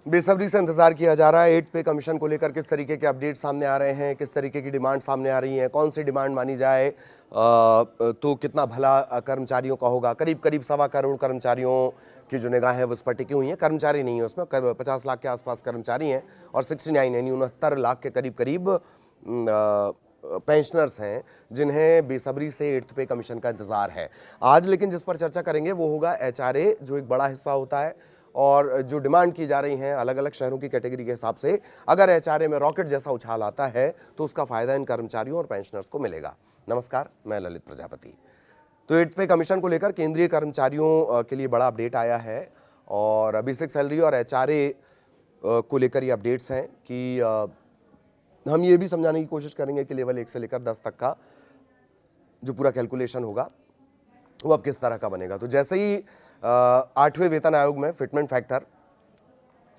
बेसब्री से इंतजार किया जा रहा है 8 पे कमीशन को लेकर किस तरीके के अपडेट सामने आ रहे हैं, किस तरीके की डिमांड सामने आ रही है, कौन सी डिमांड मानी जाए तो कितना भला कर्मचारियों का होगा। करीब करीब 1.25 करोड़ कर्मचारियों की जो निगाह है वो उस पर टिकी हुई है। कर्मचारी नहीं है उसमें, 50 लाख के आसपास कर्मचारी हैं और 69 यानी 69 लाख के करीब करीब पेंशनर्स हैं जिन्हें बेसब्री से 8th पे कमीशन का इंतजार है। आज लेकिन जिस पर चर्चा करेंगे वो होगा HRA, जो एक बड़ा हिस्सा होता है और जो डिमांड की जा रही हैं अलग अलग शहरों की कैटेगरी के हिसाब से। अगर HRA में रॉकेट जैसा उछाल आता है तो उसका फायदा इन कर्मचारियों और पेंशनर्स को मिलेगा। नमस्कार, मैं ललित प्रजापति। तो 8th पे कमीशन को लेकर केंद्रीय कर्मचारियों के लिए बड़ा अपडेट आया है और बेसिक सैलरी और HRA को लेकर ये अपडेट्स हैं कि हम ये भी समझाने की कोशिश करेंगे कि लेवल 1 से लेकर 10 तक का जो पूरा कैलकुलेशन होगा वो अब किस तरह का बनेगा। तो जैसे ही 8वें वेतन आयोग में फिटमेंट फैक्टर,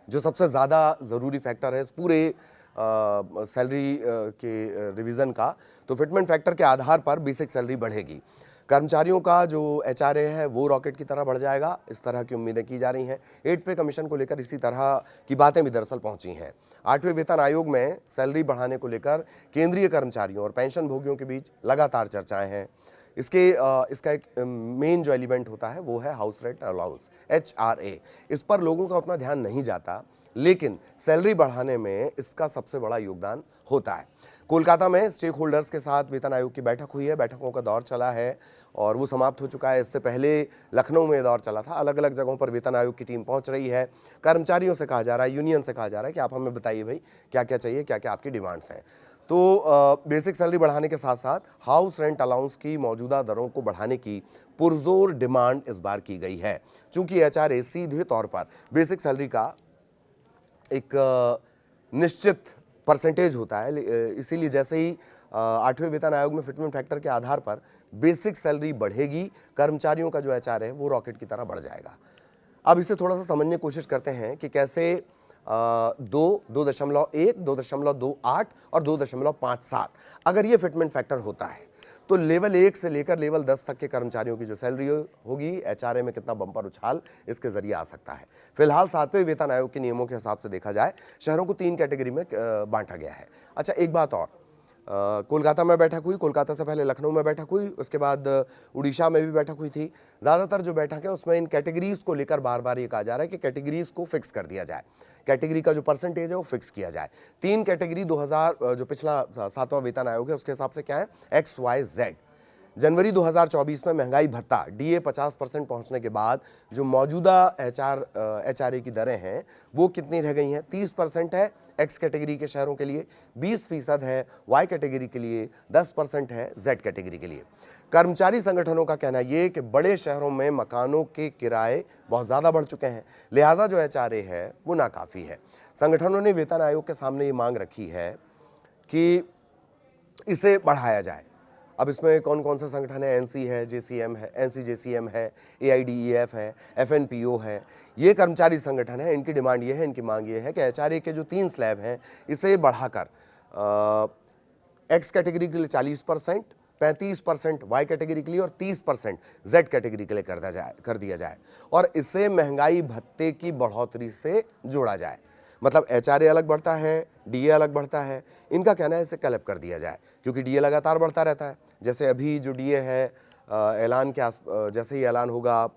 जो सबसे ज़्यादा ज़रूरी फैक्टर है इस पूरे सैलरी के रिवीजन का, तो फिटमेंट फैक्टर के आधार पर बेसिक सैलरी बढ़ेगी। कर्मचारियों का जो HRA है वो रॉकेट की तरह बढ़ जाएगा, इस तरह की उम्मीदें की जा रही हैं। 8 पे कमीशन को लेकर इसी तरह की बातें भी दरअसल पहुंची हैं। 8वें वेतन आयोग में सैलरी बढ़ाने को लेकर केंद्रीय कर्मचारियों और पेंशन भोगियों के बीच लगातार चर्चाएं हैं। इसका एक मेन जो एलिमेंट होता है वो है हाउस रेंट अलाउंस, HRA। इस पर लोगों का उतना ध्यान नहीं जाता, लेकिन सैलरी बढ़ाने में इसका सबसे बड़ा योगदान होता है। कोलकाता में स्टेक होल्डर्स के साथ वेतन आयोग की बैठक हुई है, बैठकों का दौर चला है और वो समाप्त हो चुका है। इससे पहले लखनऊ में दौर चला था। अलग अलग जगहों पर वेतन आयोग की टीम पहुंच रही है। कर्मचारियों से कहा जा रहा है, यूनियन से कहा जा रहा है कि आप हमें बताइए भाई क्या क्या चाहिए, क्या क्या आपकी डिमांड्स हैं। तो बेसिक सैलरी बढ़ाने के साथ साथ हाउस रेंट अलाउंस की मौजूदा दरों को बढ़ाने की पुरजोर डिमांड इस बार की गई है। चूंकि HRA सीधे तौर पर बेसिक सैलरी का एक निश्चित परसेंटेज होता है, इसीलिए जैसे ही 8वें वेतन आयोग में फिटमेंट फैक्टर के आधार पर बेसिक सैलरी बढ़ेगी, कर्मचारियों का जो HRA है वो रॉकेट की तरह बढ़ जाएगा। अब इसे थोड़ा सा समझने की कोशिश करते हैं कि कैसे 2, 2.1, 2.28 और 2.57 अगर ये फिटमेंट फैक्टर होता है तो लेवल 1 से लेकर लेवल 10 तक के कर्मचारियों की जो सैलरी होगी, HRA में कितना बम्पर उछाल इसके जरिए आ सकता है। फिलहाल 7वें वेतन आयोग के नियमों के हिसाब से देखा जाए शहरों को 3 कैटेगरी में बांटा गया है। अच्छा, एक बात और, कोलकाता में बैठक हुई, कोलकाता से पहले लखनऊ में बैठक हुई, उसके बाद उड़ीसा में भी बैठक हुई थी। ज़्यादातर जो बैठक है उसमें इन कैटेगरीज को लेकर बार बार ये कहा जा रहा है कि कैटेगरीज को फिक्स कर दिया जाए, कैटेगरी का जो परसेंटेज है वो फिक्स किया जाए। 3 कैटेगरी 2000 जो पिछला 7वां वेतन आयोग है उसके हिसाब से क्या है, XYZ। जनवरी 2024 में महंगाई भत्ता DA 50% पहुंचने के बाद जो मौजूदा HRA की दरें हैं वो कितनी रह गई हैं? 30% है X कैटेगरी के शहरों के लिए, 20% है Y कैटेगरी के लिए, 10% है Z कैटेगरी के लिए। कर्मचारी संगठनों का कहना ये कि बड़े शहरों में मकानों के किराए बहुत ज़्यादा बढ़ चुके हैं, लिहाजा जो HRA है वो नाकाफ़ी है। संगठनों ने वेतन आयोग के सामने ये मांग रखी है कि इसे बढ़ाया जाए। अब इसमें कौन कौन से संगठन है? NC है, JCM है, NCJCM है, AIDEF है, FNPO है, ये कर्मचारी संगठन है। इनकी डिमांड ये है, इनकी मांग ये है कि HRA के जो 3 स्लैब हैं इसे बढ़ाकर X कैटेगरी के लिए 40%, 35% Y कैटेगरी के लिए और 30% Z कैटेगरी के लिए कर दिया जाए और इसे महंगाई भत्ते की बढ़ोतरी से जोड़ा जाए। मतलब HRA अलग बढ़ता है, DA अलग बढ़ता है, इनका कहना है इसे क्लब कर दिया जाए क्योंकि DA लगातार बढ़ता रहता है। जैसे अभी जो DA है ऐलान के जैसे ही ऐलान होगा,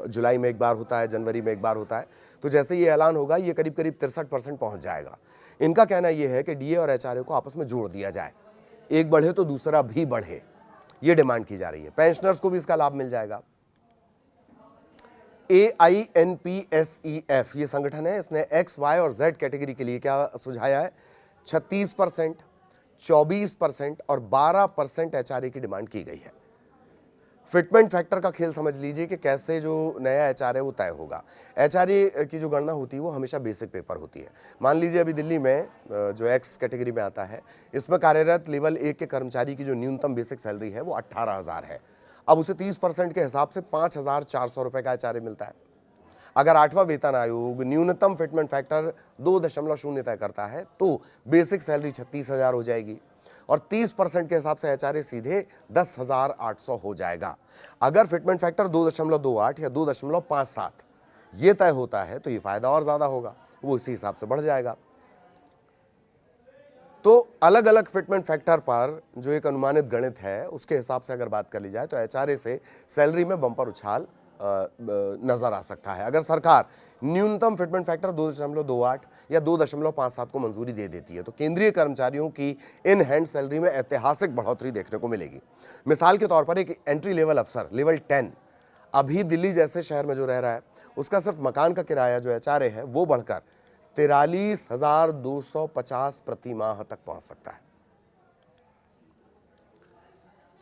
जुलाई में एक बार होता है, जनवरी में एक बार होता है, तो जैसे ही ऐलान होगा ये करीब करीब 63% पहुंच जाएगा। इनका कहना यह है कि DA और HRA को आपस में जोड़ दिया जाए, एक बढ़े तो दूसरा भी बढ़े, ये डिमांड की जा रही है। पेंशनर्स को भी इसका लाभ मिल जाएगा। AINPSEF ये संगठन है, इसने X, Y और Z कैटेगरी के लिए क्या सुझाया है? 36%, 24% और 12% HRA की डिमांड की गई है। फिटमेंट फैक्टर का खेल समझ लीजिए कि कैसे जो नया HRA वो तय होगा। HRA की जो गणना होती है वो हमेशा बेसिक पेपर होती है। मान लीजिए अभी दिल्ली में जो X कैटेगरी में आता है, इसमें कार्यरत लेवल 1 के कर्मचारी की जो न्यूनतम बेसिक सैलरी है वो 18,000 है। अब उसे 30% के हिसाब से 5,400 रुपए का HRA मिलता है। अगर 8वां वेतन आयोग न्यूनतम फिटमेंट फैक्टर 2.0 तय करता है तो बेसिक सैलरी 36,000 हो जाएगी और 30% के हिसाब से HRA सीधे 10,800 हो जाएगा। अगर फिटमेंट फैक्टर 2.28 या 2.57 ये तय होता है तो ये फायदा और ज्यादा होगा। वो इसी हिसाब से बढ़ जाएगा। तो अलग अलग फिटमेंट फैक्टर पर जो एक अनुमानित गणित है उसके हिसाब से अगर बात कर ली जाए तो एचआरए से सैलरी में बम्पर उछाल नजर आ सकता है। अगर सरकार न्यूनतम फिटमेंट फैक्टर 2.28 या 2.57 को मंजूरी दे देती है तो केंद्रीय कर्मचारियों की इन हैंड सैलरी में ऐतिहासिक बढ़ोतरी देखने को मिलेगी। मिसाल के तौर पर एक एंट्री लेवल अफसर लेवल 10 अभी दिल्ली जैसे शहर में जो रह रहा है उसका सिर्फ मकान का किराया जो एचआरए है वो बढ़कर 43,250 प्रति माह तक पहुंच सकता है,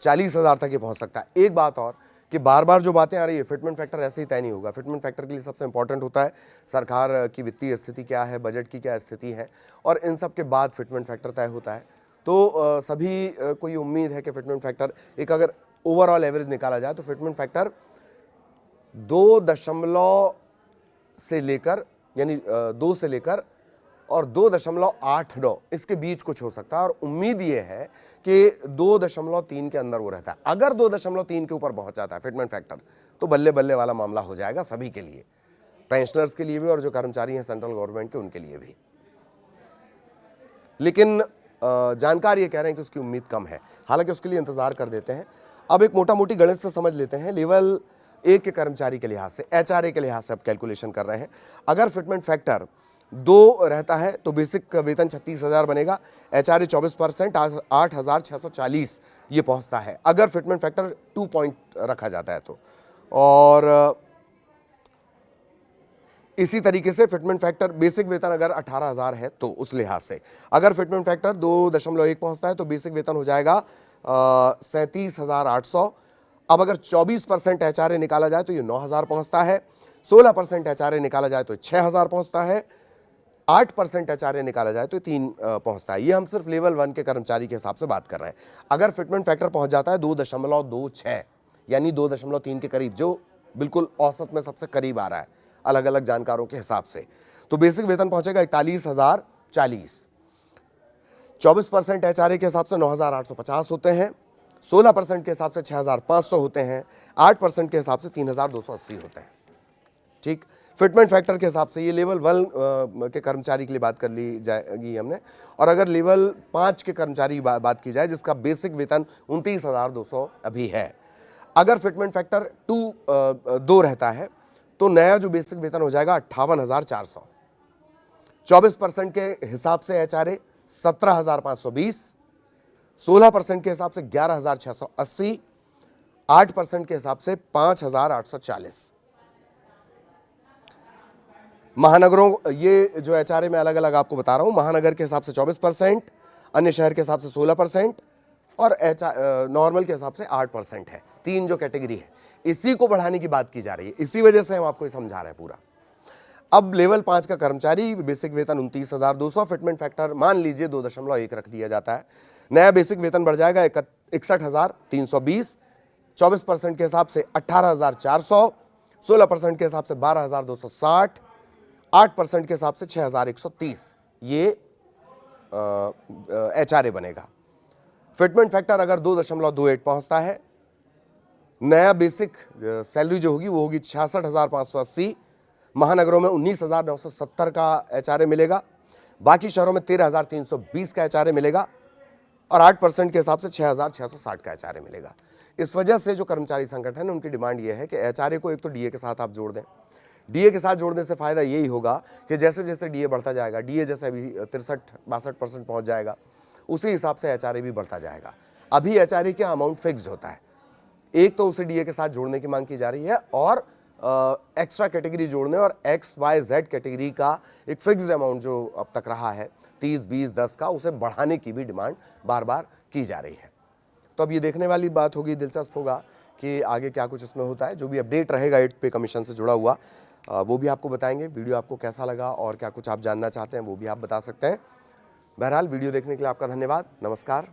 40,000 तक ये पहुंच सकता है। एक बात और कि बार बार जो बातें आ रही है फिटमेंट फैक्टर ऐसे ही तय नहीं होगा। फिटमेंट फैक्टर के लिए सबसे इंपॉर्टेंट होता है सरकार की वित्तीय स्थिति क्या है, बजट की क्या स्थिति है, और इन सब के बाद फिटमेंट फैक्टर तय होता है। तो सभी को ये उम्मीद है कि फिटमेंट फैक्टर एक अगर ओवरऑल एवरेज निकाला जाए तो फिटमेंट फैक्टर 2 से लेकर यानी 2 से लेकर और 2.89 इसके बीच कुछ हो सकता है, और उम्मीद ये है कि 2.3 के अंदर वो रहता है। अगर 2.3 के ऊपर पहुंच जाता है फिटमेंट फैक्टर तो बल्ले बल्ले वाला मामला हो जाएगा सभी के लिए, पेंशनर्स के लिए भी और जो कर्मचारी हैं सेंट्रल गवर्नमेंट के उनके लिए भी। लेकिन जानकार ये कह रहे हैं कि उसकी उम्मीद कम है, हालांकि उसके लिए इंतजार कर देते हैं। अब एक मोटा मोटी गणित से समझ लेते हैं। लेवल 1 के कर्मचारी के लिहाज से एचआरए के लिहाज से अब कैलकुलेशन कर रहे हैं। अगर फिटमेंट फैक्टर 2 रहता है तो बेसिक वेतन 36,000 बनेगा, एचआरए 24% 8,640 ये पहुंचता है अगर फिटमेंट फैक्टर 2 पॉइंट रखा जाता है तो। और इसी तरीके से फिटमेंट फैक्टर बेसिक वेतन अगर 18,000 है तो उस लिहाज से अगर फिटमेंट फैक्टर 2.1 पहुंचता है तो बेसिक वेतन हो जाएगा 37,800। अब अगर 24% एचआरए निकाला जाए तो ये 9,000 पहुंचता है, 16% एचआरए निकाला जाए तो 6,000 पहुंचता है, 8% एचआरए निकाला जाए तो 3 पहुंचता है। ये हम सिर्फ लेवल 1 के कर्मचारी के हिसाब से बात कर रहे हैं। अगर फिटमेंट फैक्टर पहुंच जाता है 2.26 यानी 2.3 के करीब, जो बिल्कुल औसत में सबसे करीब आ रहा है अलग अलग जानकारों के हिसाब से, तो बेसिक वेतन पहुंचेगा 41,040। 24% एचआरए के हिसाब से 9,850 होते हैं, 16% के हिसाब से 6,500 होते हैं, 8% के हिसाब से 3,280 होते हैं। ठीक, फिटमेंट फैक्टर के हिसाब से ये लेवल 1 के कर्मचारी के लिए बात कर ली जाएगी हमने। और अगर लेवल 5 के कर्मचारी की बात की जाए जिसका बेसिक वेतन 29,200 अभी है, अगर फिटमेंट फैक्टर 2 रहता है तो नया जो बेसिक वेतन हो जाएगा 58,400। 24% के हिसाब से एचआरए 17,520, 16% के हिसाब से 11,680, 8% के हिसाब से 5,840। महानगरों, ये जो एचआरए में अलग अलग आपको बता रहा हूं, महानगर के हिसाब से 24%, अन्य शहर के हिसाब से 16% और नॉर्मल के हिसाब से 8% है। 3 जो कैटेगरी है इसी को बढ़ाने की बात की जा रही है, इसी वजह से हम आपको समझा रहे हैं पूरा। अब लेवल 5 का कर्मचारी बेसिक वेतन 29,200, फिटमेंट फैक्टर मान लीजिए 2.1 रख दिया जाता है, नया बेसिक वेतन बढ़ जाएगा 61,320, 24% के हिसाब से 18,400, 16% के हिसाब से 12,260, 8% के हिसाब से 6,130 ये एचआरए बनेगा। फिटमेंट फैक्टर अगर 2.28 पहुंचता है, नया बेसिक सैलरी जो होगी वो होगी 66,580, महानगरों में 19,970 का एचआरए मिलेगा, बाकी शहरों में 13,320 का एचआरए मिलेगा और 8% के हिसाब से 6,660 का एचआरए मिलेगा। इस वजह से जो कर्मचारी संगठन है उनकी डिमांड ये है कि एचआरए को एक तो डीए के साथ आप जोड़ दें। डीए के साथ जोड़ने से फायदा यही होगा कि जैसे जैसे डीए बढ़ता जाएगा, डीए जैसे अभी 63-62% पहुंच जाएगा, उसी हिसाब से एचआरए भी बढ़ता जाएगा। अभी एचआरए का अमाउंट फिक्स्ड होता है, एक तो उसे डीए के साथ जोड़ने की मांग की जा रही है और एक्स्ट्रा कैटेगरी जोड़ने और XYZ कैटेगरी का एक फिक्स्ड अमाउंट जो अब तक रहा है 30, 20, 10 का, उसे बढ़ाने की भी डिमांड बार बार की जा रही है। तो अब ये देखने वाली बात होगी, दिलचस्प होगा कि आगे क्या कुछ इसमें होता है। जो भी अपडेट रहेगा 8 पे कमीशन से जुड़ा हुआ वो भी आपको बताएंगे। वीडियो आपको कैसा लगा और क्या कुछ आप जानना चाहते हैं वो भी आप बता सकते हैं। बहरहाल वीडियो देखने के लिए आपका धन्यवाद। नमस्कार।